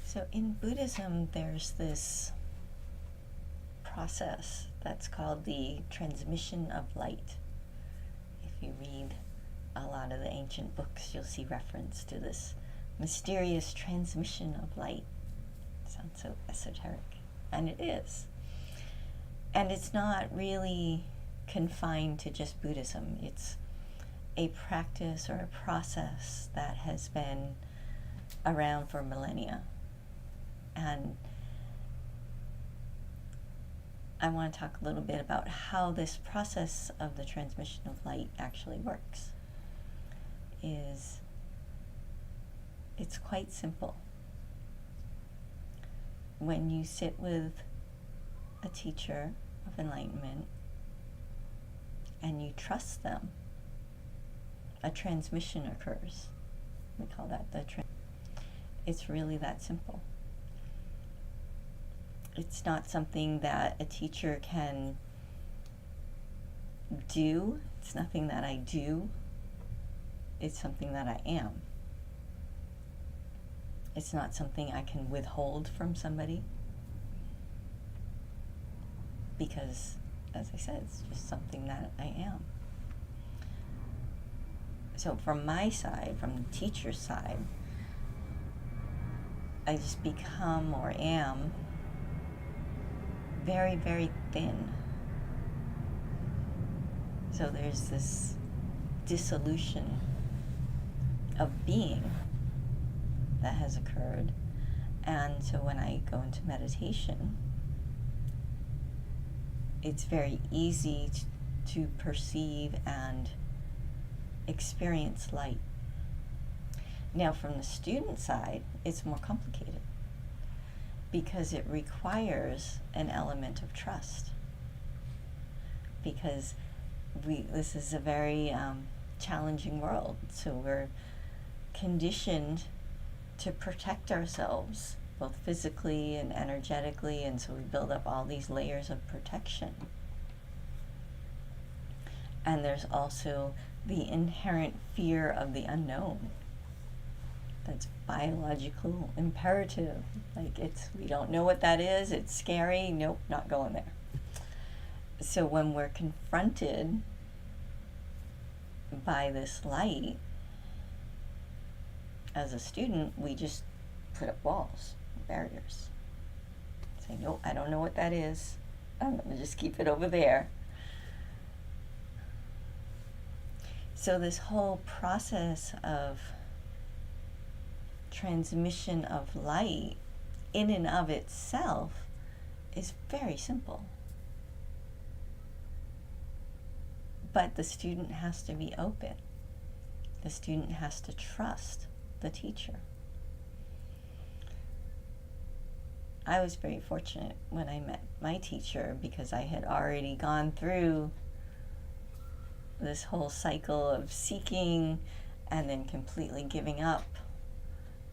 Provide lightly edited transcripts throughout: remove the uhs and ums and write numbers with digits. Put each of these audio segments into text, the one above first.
So in Buddhism, there's this process that's called the transmission of light. If you read a lot of the ancient books, you'll see reference to this mysterious transmission of light. It sounds so esoteric, and it is. And it's not really confined to just Buddhism. It's a practice or a process that has been around for millennia. And I want to talk a little bit about how this process of the transmission of light actually works. It's quite simple. When you sit with a teacher of enlightenment and you trust them, a transmission occurs. We call that it's really that simple. It's not something that a teacher can do. It's nothing that I do. It's something that I am. It's not something I can withhold from somebody, because, as I said, it's just something that I am. So from my side, from the teacher's side, I just become or am very, very thin. So there's this dissolution of being that has occurred. And so when I go into meditation, it's very easy to perceive and experience light. Now, from the student side, it's more complicated because it requires an element of trust. Because this is a very challenging world, so we're conditioned to protect ourselves, both physically and energetically, and so we build up all these layers of protection. And there's also the inherent fear of the unknown. That's biological imperative. Like, we don't know what that is, it's scary, nope, not going there. So when we're confronted by this light, as a student, we just put up walls, barriers. Say, nope, I don't know what that is. I'm going to just keep it over there. So this whole process of transmission of light in and of itself is very simple. But the student has to be open. The student has to trust the teacher. I was very fortunate when I met my teacher, because I had already gone through this whole cycle of seeking and then completely giving up.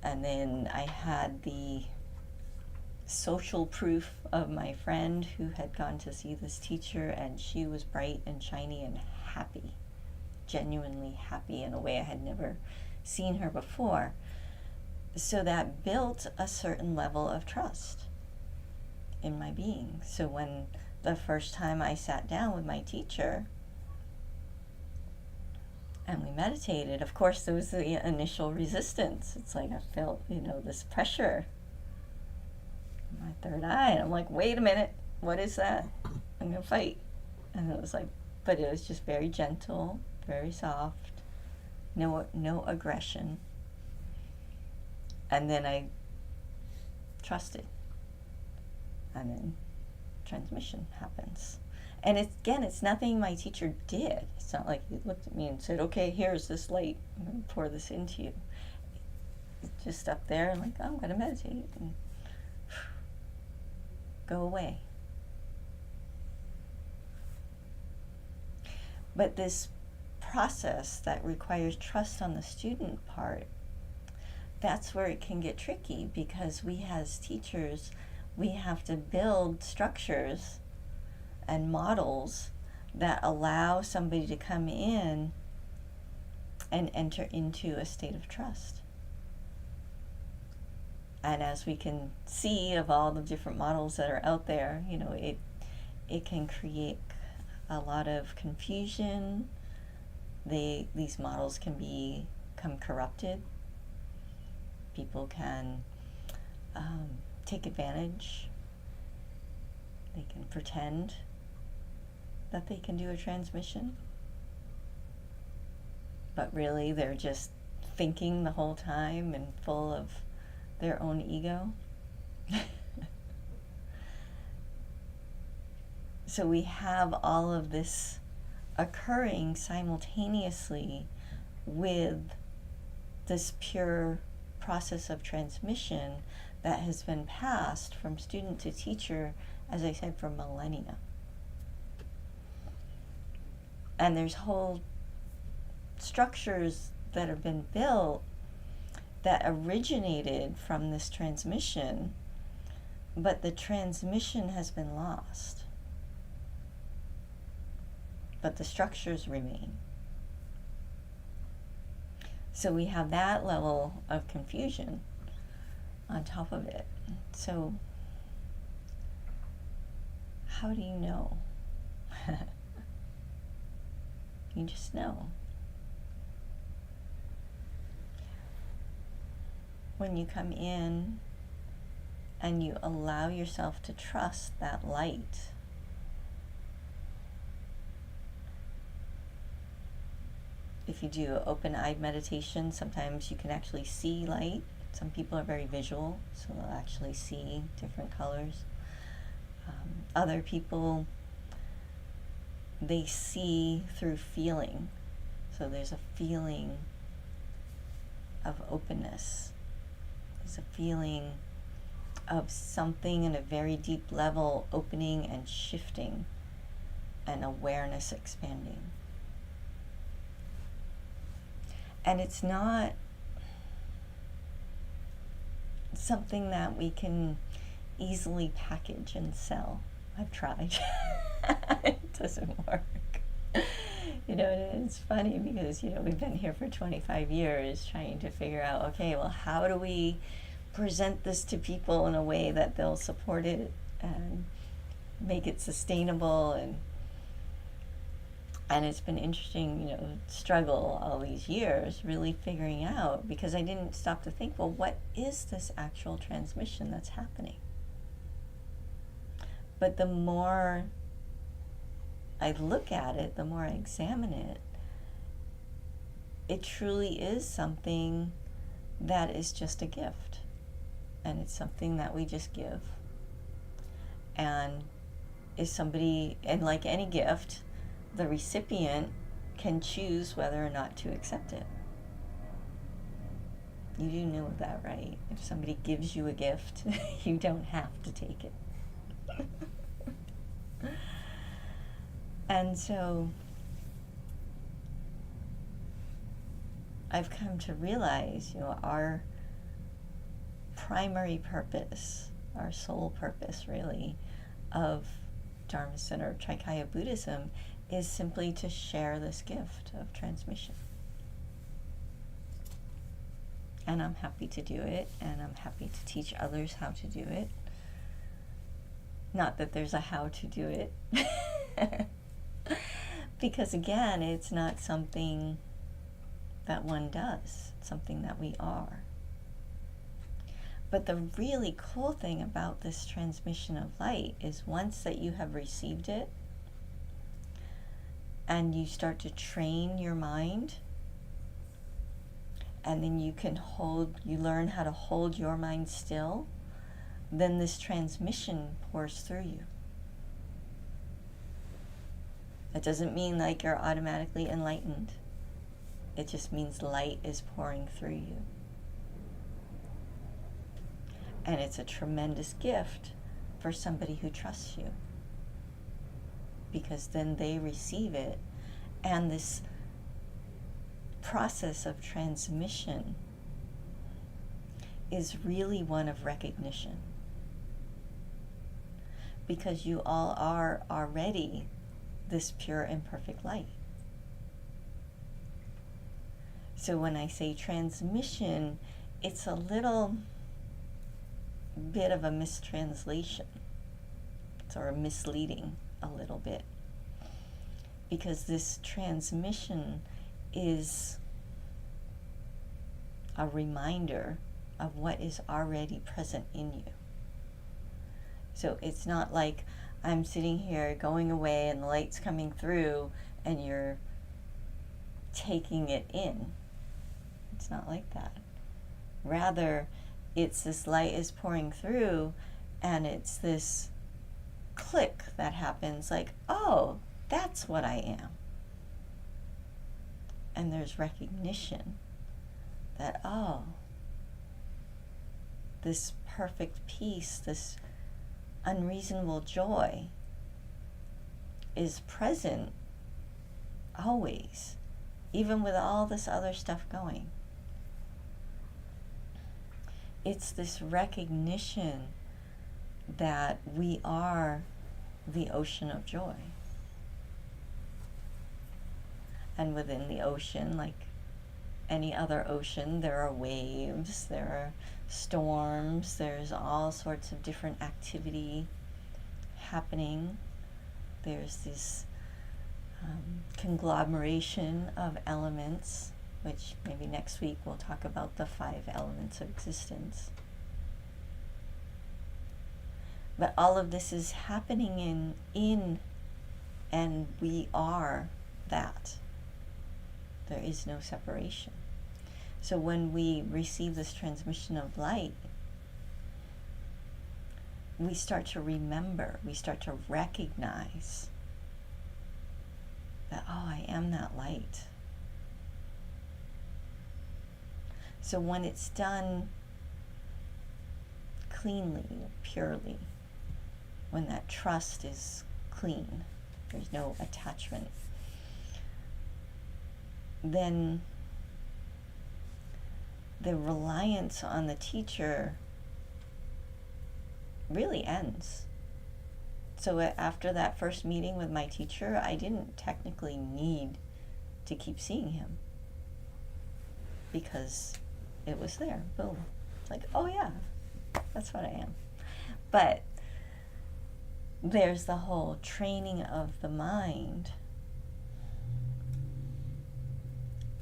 And then I had the social proof of my friend who had gone to see this teacher, and she was bright and shiny and happy, genuinely happy in a way I had never seen her before. So that built a certain level of trust in my being. So when the first time I sat down with my teacher and we meditated, of course there was the initial resistance. It's like I felt, this pressure in my third eye, and I'm like, wait a minute, what is that? I'm gonna fight. And it was like, but it was just very gentle, very soft, no aggression. And then I trusted, and then transmission happens. And it's nothing my teacher did. It's not like he looked at me and said, okay, here's this light, I'm going to pour this into you. It's just up there and like, oh, I'm going to meditate and go away. But this process that requires trust on the student part, that's where it can get tricky, because we as teachers, we have to build structures and models that allow somebody to come in and enter into a state of trust. And as we can see of all the different models that are out there, it can create a lot of confusion. These models can become corrupted. People can take advantage. They can pretend that they can do a transmission, but really they're just thinking the whole time and full of their own ego. So we have all of this occurring simultaneously with this pure process of transmission that has been passed from student to teacher, as I said, for millennia. And there's whole structures that have been built that originated from this transmission, but the transmission has been lost. But the structures remain. So we have that level of confusion on top of it. So how do you know? You just know. When you come in and you allow yourself to trust that light, if you do open-eyed meditation, sometimes you can actually see light. Some people are very visual, so they'll actually see different colors. Other people, they see through feeling. So there's a feeling of openness. There's a feeling of something in a very deep level opening and shifting, and awareness expanding. And it's not something that we can easily package and sell. I've tried. It doesn't work. And it's funny because, we've been here for 25 years trying to figure out, okay, well, how do we present this to people in a way that they'll support it and make it sustainable, and it's been interesting, struggle all these years, really figuring out, because I didn't stop to think, well, what is this actual transmission that's happening? But the more I look at it, the more I examine it, it truly is something that is just a gift. And it's something that we just give. And if somebody, and like any gift, the recipient can choose whether or not to accept it. You do know that, right? If somebody gives you a gift, you don't have to take it. And so I've come to realize, our primary purpose, our sole purpose really, of Dharma Center Trikaya Buddhism is simply to share this gift of transmission. And I'm happy to do it, and I'm happy to teach others how to do it. Not that there's a how to do it. Because again, it's not something that one does. It's something that we are. But the really cool thing about this transmission of light is once that you have received it, and you start to train your mind, and then you learn how to hold your mind still, then this transmission pours through you. It doesn't mean like you're automatically enlightened. It just means light is pouring through you. And it's a tremendous gift for somebody who trusts you, because then they receive it, and this process of transmission is really one of recognition, because you all are already this pure and perfect light. So when I say transmission, it's a little bit of a mistranslation, or misleading a little bit, because this transmission is a reminder of what is already present in you. So it's not like I'm sitting here going away and the light's coming through and you're taking it in. It's not like that. Rather, it's this light is pouring through and it's this click that happens, like, oh, that's what I am. And there's recognition that, oh, this perfect peace, this unreasonable joy is present always, even with all this other stuff going. It's this recognition that we are the ocean of joy. And within the ocean, like any other ocean, there are waves, there are storms, there's all sorts of different activity happening. There's this conglomeration of elements, which maybe next week we'll talk about the 5 elements of existence. But all of this is happening in and we are that. There is no separation. So when we receive this transmission of light, we start to remember, we start to recognize that, oh, I am that light. So when it's done cleanly, purely, when that trust is clean, there's no attachment, then the reliance on the teacher really ends. So after that first meeting with my teacher, I didn't technically need to keep seeing him because it was there. Boom. It's like, oh yeah, that's what I am. But there's the whole training of the mind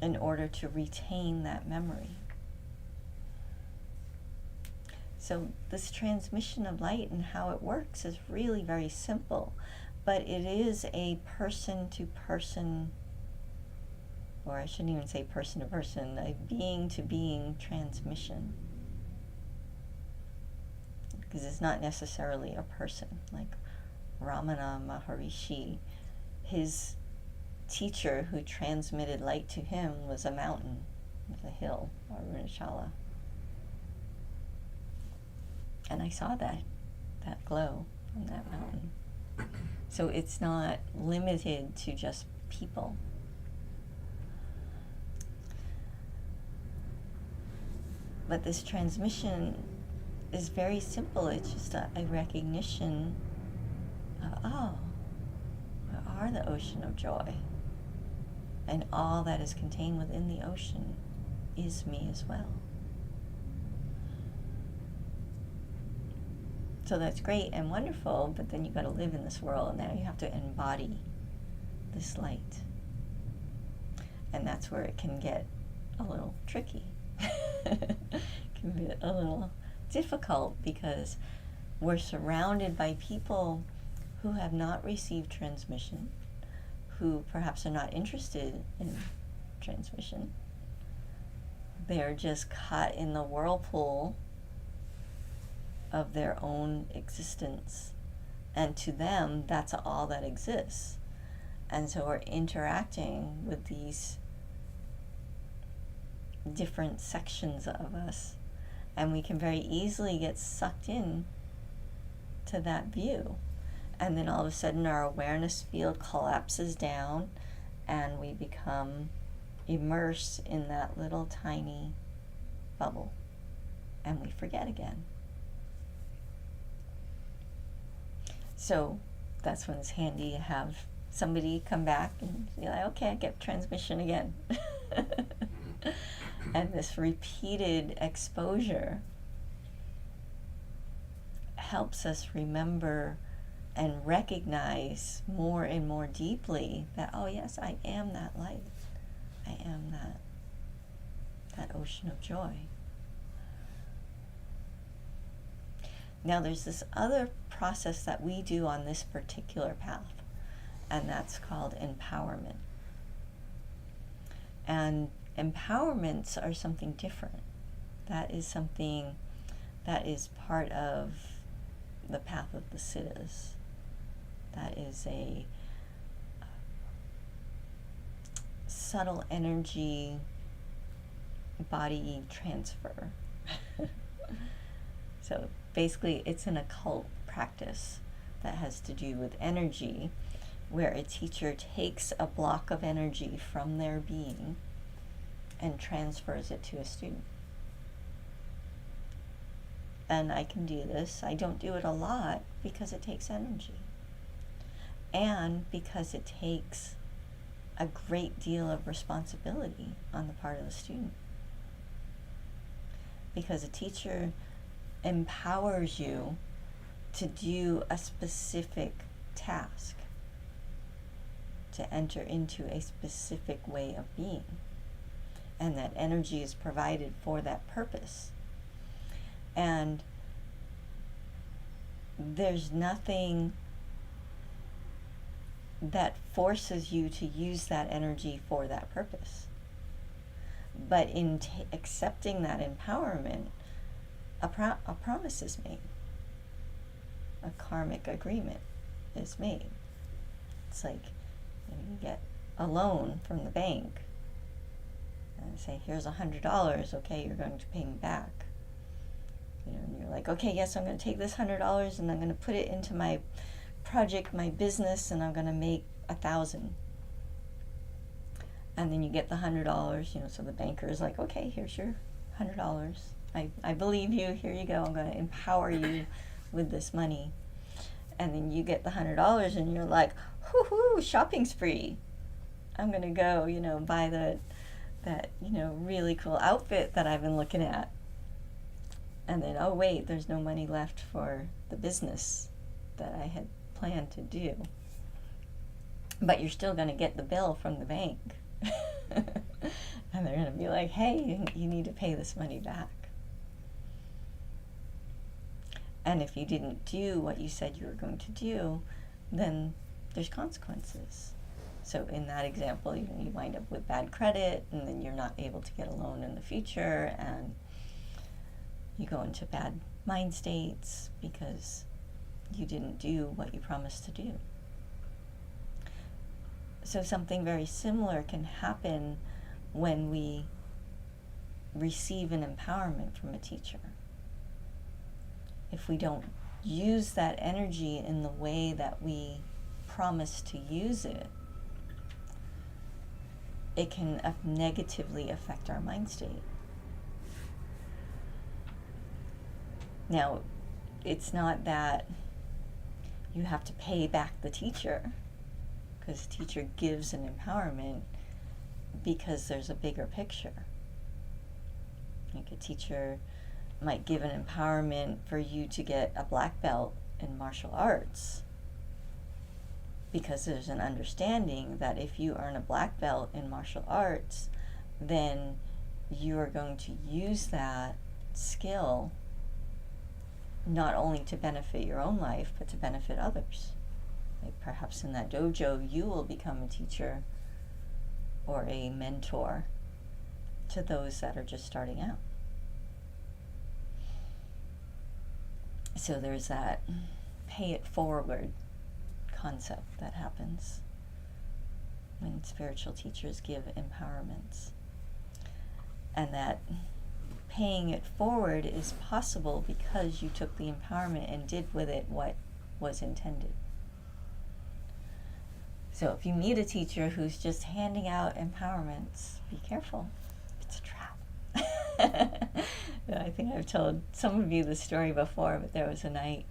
in order to retain that memory. So this transmission of light and how it works is really very simple, but it is a person-to-person, or I shouldn't even say person-to-person, a being-to-being transmission. Because it's not necessarily a person. Like Ramana Maharishi, his teacher who transmitted light to him was a mountain, was a hill, Arunachala. And I saw that glow from that mountain. So it's not limited to just people. But this transmission is very simple. It's just a recognition of, oh, we are the ocean of joy. And all that is contained within the ocean is me as well. So that's great and wonderful, but then you got to live in this world, and now you have to embody this light. And that's where it can get a little tricky. It can be a little difficult because we're surrounded by people who have not received transmission, who perhaps are not interested in transmission. They're just caught in the whirlpool of their own existence, and to them that's all that exists. And so we're interacting with these different sections of us, and we can very easily get sucked in to that view, and then all of a sudden our awareness field collapses down and we become immersed in that little tiny bubble, and we forget again. So that's when it's handy to have somebody come back and be like, okay, I get transmission again. And this repeated exposure helps us remember and recognize more and more deeply that, oh yes, I am that light. I am that ocean of joy. Now there's this other process that we do on this particular path, and that's called empowerment. And empowerments are something different. That is something that is part of the path of the siddhas. That is a subtle energy body transfer. So basically it's an occult practice that has to do with energy, where a teacher takes a block of energy from their being and transfers it to a student. And I can do this. I don't do it a lot because it takes energy. And because it takes a great deal of responsibility on the part of the student. Because a teacher empowers you to do a specific task, to enter into a specific way of being. And that energy is provided for that purpose. And there's nothing that forces you to use that energy for that purpose. But in accepting that empowerment, a promise is made. A karmic agreement is made. It's like you get a loan from the bank and say, here's $100, okay, you're going to pay me back. And you're like, okay, yes, I'm going to take this $100 and I'm going to put it into my project, my business, and I'm going to make 1,000. And then you get the $100, so the banker is like, okay, here's your $100. I believe you, here you go, I'm going to empower you with this money. And then you get the $100 and you're like, hoo-hoo, shopping spree. I'm going to go, buy that really cool outfit that I've been looking at. And then, oh wait, there's no money left for the business that I had planned to do. But you're still going to get the bill from the bank. And they're going to be like, hey, you need to pay this money back. And if you didn't do what you said you were going to do, then there's consequences. So in that example, you wind up with bad credit, and then you're not able to get a loan in the future, and you go into bad mind states because you didn't do what you promised to do. So something very similar can happen when we receive an empowerment from a teacher. If we don't use that energy in the way that we promise to use it, it can negatively affect our mind state. Now, it's not that you have to pay back the teacher, because the teacher gives an empowerment because there's a bigger picture. Like a teacher might give an empowerment for you to get a black belt in martial arts, because there's an understanding that if you earn a black belt in martial arts, then you are going to use that skill not only to benefit your own life, but to benefit others. Like perhaps in that dojo, you will become a teacher or a mentor to those that are just starting out. So there's that pay it forward concept that happens when spiritual teachers give empowerments. And that paying it forward is possible because you took the empowerment and did with it what was intended. So if you meet a teacher who's just handing out empowerments, be careful. It's a trap. I think I've told some of you the story before, but there was a night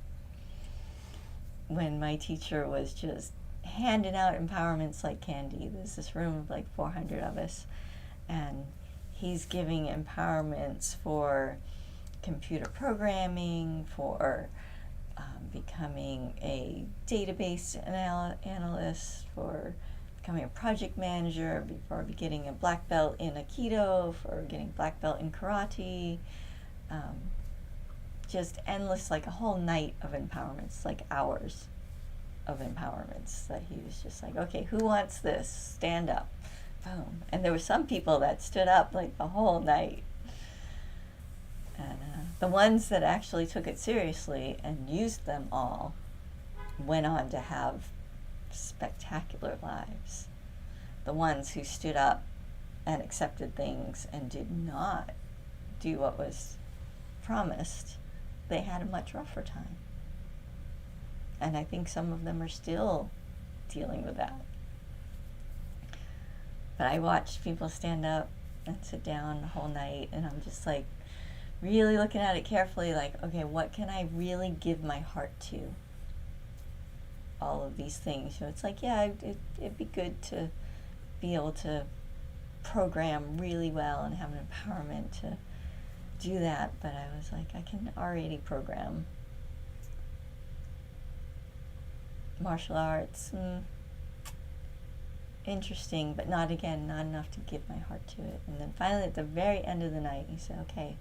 when my teacher was just handing out empowerments like candy. There's this room of like 400 of us, and he's giving empowerments for computer programming, for becoming a database analyst, for becoming a project manager, for getting a black belt in Aikido, for getting black belt in karate. Just endless, like a whole night of empowerments, like hours of empowerments that he was just like, okay, who wants this? Stand up. Boom. And there were some people that stood up like the whole night. And the ones that actually took it seriously and used them all went on to have spectacular lives. The ones who stood up and accepted things and did not do what was promised, they had a much rougher time. And I think some of them are still dealing with that. But I watched people stand up and sit down the whole night, and I'm just like really looking at it carefully, like, okay, what can I really give my heart to? All of these things. You know, it's like, yeah, it'd be good to be able to program really well and have an empowerment to do that, but I was like, I can already program. Martial arts, interesting, but not enough to give my heart to it. And then finally at the very end of the night, he said, okay,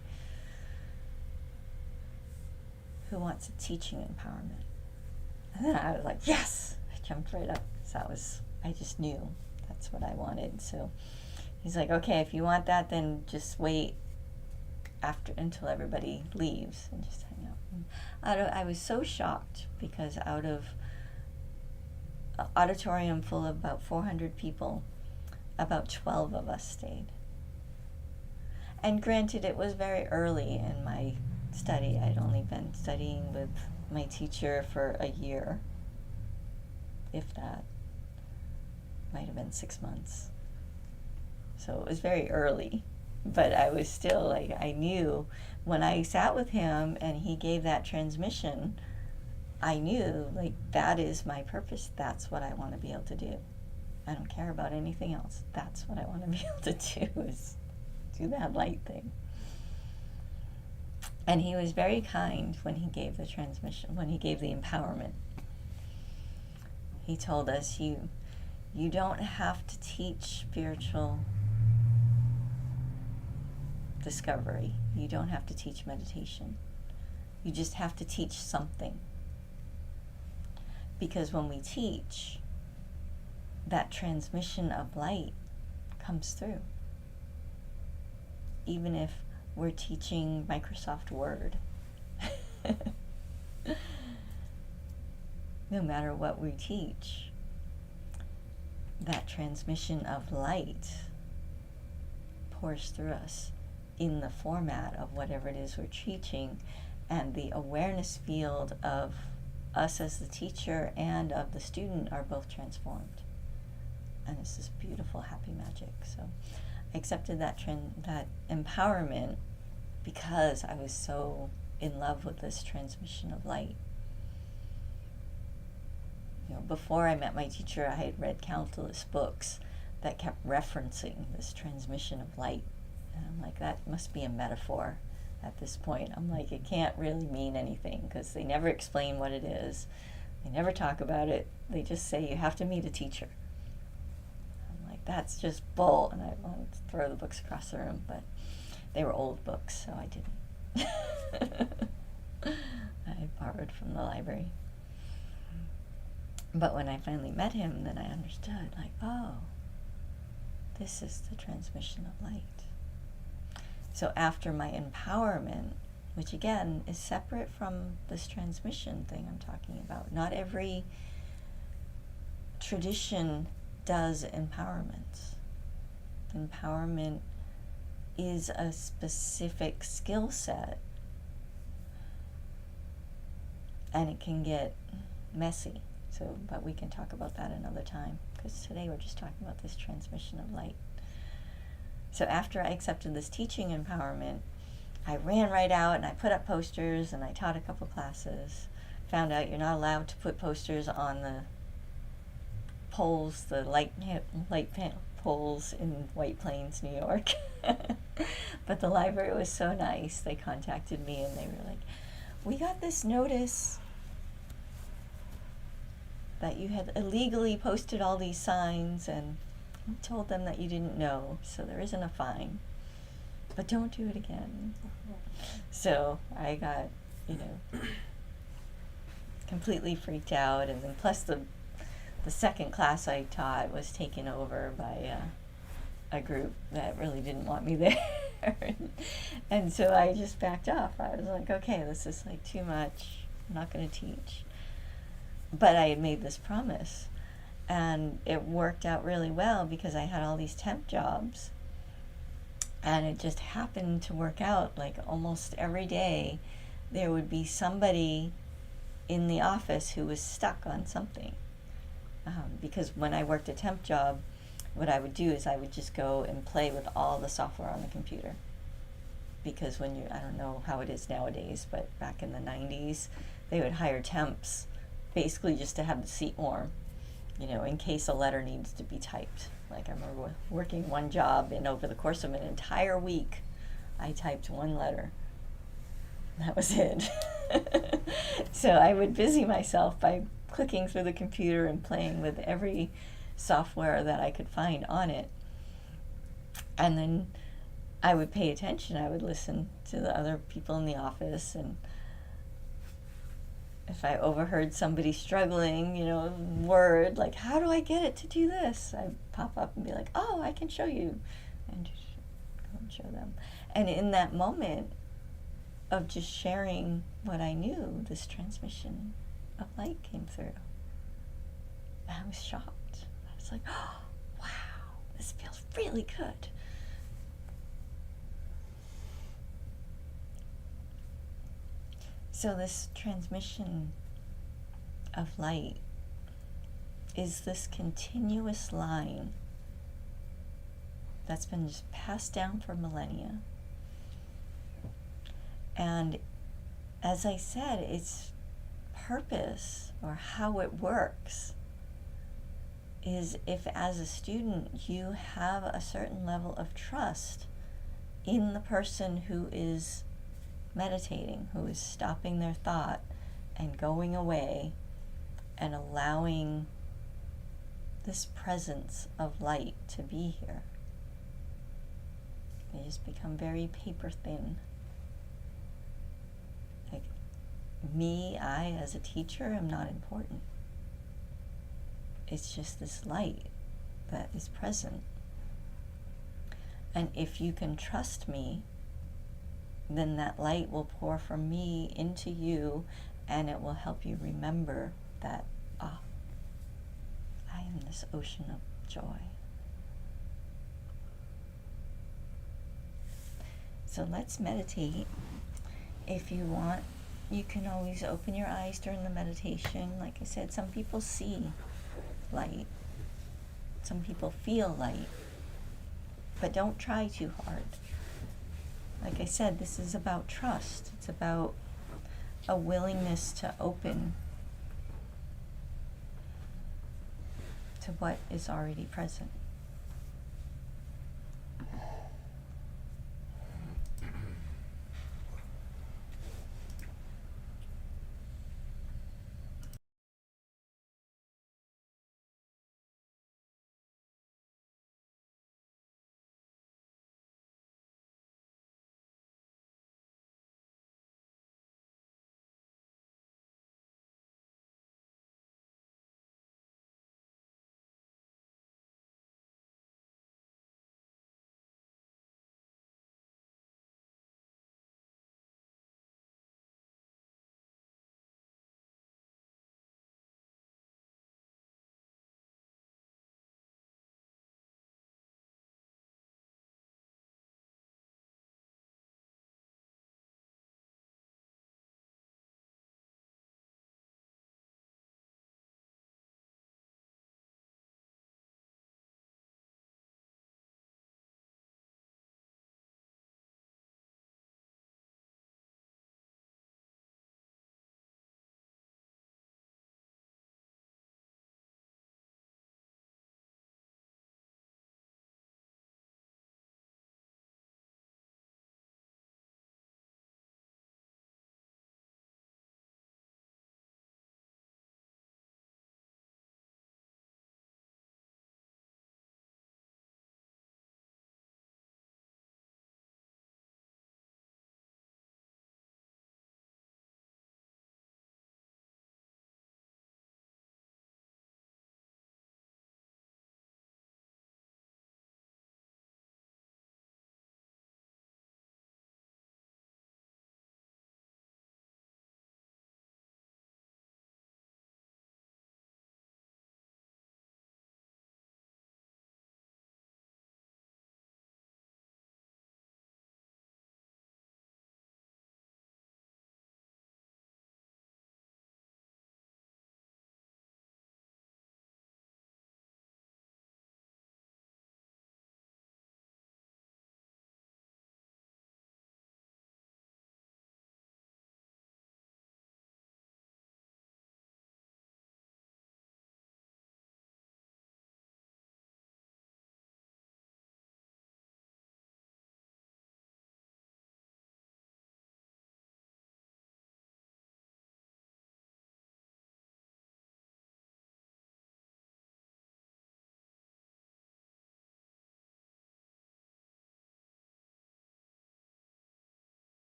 who wants a teaching empowerment? And then I was like, yes! I jumped right up. So I just knew that's what I wanted. So he's like, okay, if you want that, then just wait until everybody leaves and just hang out. I was so shocked because out of an auditorium full of about 400 people, about 12 of us stayed. And granted, it was very early in my study. I'd only been studying with my teacher for a year, if that. Might have been 6 months. So it was very early. But I was still like, I knew when I sat with him and he gave that transmission, I knew, like, that is my purpose. That's what I want to be able to do. I don't care about anything else. That's what I want to be able to do, is do that light thing. And he was very kind when he gave the transmission, when he gave the empowerment. He told us, you don't have to teach spiritual discovery. You don't have to teach meditation. You just have to teach something. Because when we teach, that transmission of light comes through. Even if we're teaching Microsoft Word. No matter what we teach, that transmission of light pours through us in the format of whatever it is we're teaching, and the awareness field of us as the teacher and of the student are both transformed. And it's this beautiful, happy magic. So I accepted that empowerment because I was so in love with this transmission of light. You know, before I met my teacher, I had read countless books that kept referencing this transmission of light. And I'm like, that must be a metaphor at this point. I'm like, it can't really mean anything because they never explain what it is. They never talk about it. They just say you have to meet a teacher. I'm like, that's just bull. And I wanted to throw the books across the room, but they were old books, so I didn't. I borrowed from the library. But when I finally met him, then I understood, like, oh, this is the transmission of light. So after my empowerment, which again is separate from this transmission thing I'm talking about, not every tradition does empowerment. Empowerment is a specific skill set, and it can get messy. So, but we can talk about that another time, because today we're just talking about this transmission of light. So after I accepted this teaching empowerment, I ran right out and I put up posters and I taught a couple classes. Found out you're not allowed to put posters on the poles, the light poles in White Plains, New York. But the library was so nice. They contacted me and they were like, we got this notice that you had illegally posted all these signs and told them that you didn't know, so there isn't a fine. But don't do it again. So I got, completely freaked out, and then plus the second class I taught was taken over by a group that really didn't want me there. And so I just backed off. I was like, okay, this is like too much. I'm not going to teach. But I had made this promise, and it worked out really well because I had all these temp jobs, and it just happened to work out. Like almost every day there would be somebody in the office who was stuck on something. Because when I worked a temp job, what I would do is I would just go and play with all the software on the computer. Because when I don't know how it is nowadays, but back in the 90s, they would hire temps basically just to have the seat warm, in case a letter needs to be typed. Like I remember working one job, and over the course of an entire week, I typed one letter. That was it. So I would busy myself by clicking through the computer and playing with every software that I could find on it. And then I would pay attention. I would listen to the other people in the office, and if I overheard somebody struggling, word, like, how do I get it to do this? I'd pop up and be like, oh, I can show you. And just go and show them. And in that moment of just sharing what I knew, this transmission of light came through. And I was shocked. I was like, oh, wow, this feels really good. So this transmission of light is this continuous line that's been just passed down for millennia. And as I said, its purpose, or how it works, is if as a student you have a certain level of trust in the person who is meditating, who is stopping their thought and going away and allowing this presence of light to be here. They just become very paper thin. Like I as a teacher am not important. It's just this light that is present. And if you can trust me, then that light will pour from me into you, and it will help you remember that, I am this ocean of joy. So let's meditate. If you want, you can always open your eyes during the meditation. Like I said, some people see light. Some people feel light. But don't try too hard. Like I said, this is about trust. It's about a willingness to open to what is already present.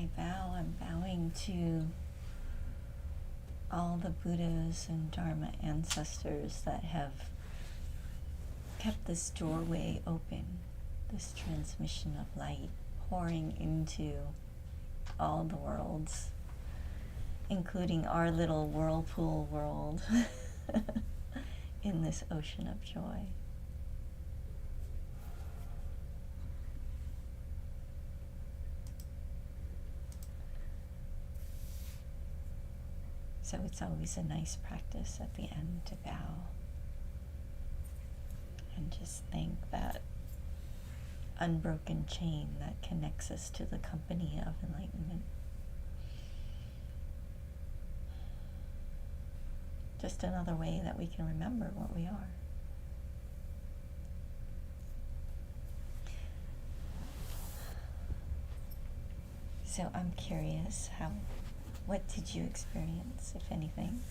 I bow, I'm bowing to all the Buddhas and Dharma ancestors that have kept this doorway open, this transmission of light pouring into all the worlds, including our little whirlpool world in this ocean of joy. So it's always a nice practice at the end to bow and just thank that unbroken chain that connects us to the company of enlightenment. Just another way that we can remember what we are. So I'm curious, what did you experience, if anything?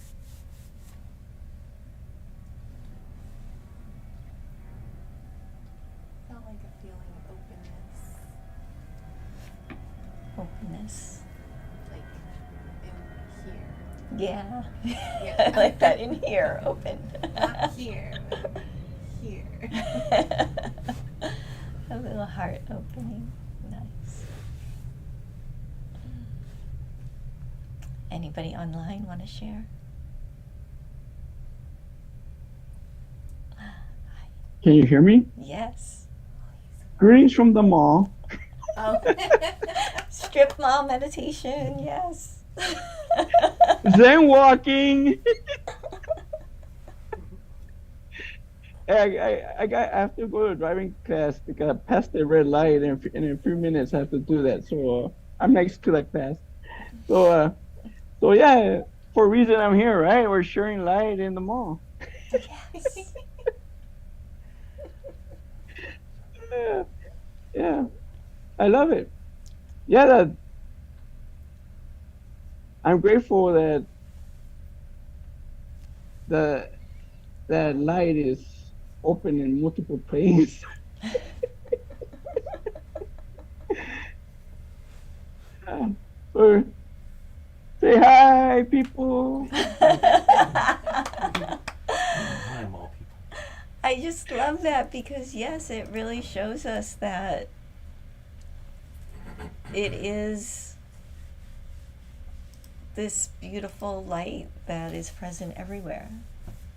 Felt like a feeling of openness. Openness. Like in here. Yeah. Yeah. I like that, in here, open. Not here, but here. A little heart opening. Nice. Anybody online want to share? Hi. Can you hear me? Yes. Greetings from the mall. Oh. Strip mall meditation, yes. Zen walking. I have to go to driving class because I passed the red light, and in a few minutes I have to do that. So I'm next to that class. So yeah, for a reason I'm here, right? We're sharing light in the mall. Yes. Yeah, I love it. Yeah, I'm grateful that light is open in multiple places. Or say hi, people. I just love that because, yes, it really shows us that it is this beautiful light that is present everywhere.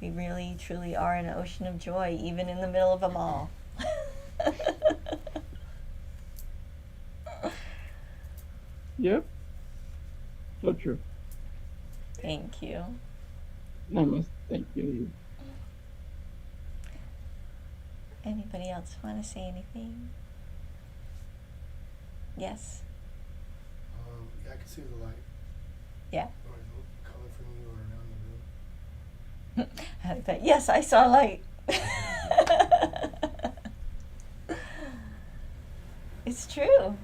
We really, truly are an ocean of joy, even in the middle of a mall. Yep. So true. Thank you. Namaste. Thank you. Anybody else want to say anything? Yes? Yeah, I can see the light. Yeah. Or is it coming from you or around the room? I like that. Yes, I saw light. It's true.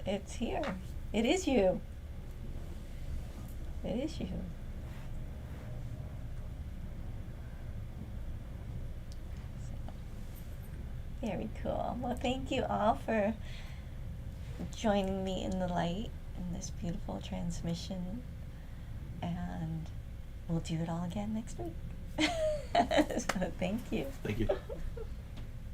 It's here. It is you. It is you. Very cool. Well, thank you all for joining me in the light in this beautiful transmission. And we'll do it all again next week. So thank you. Thank you.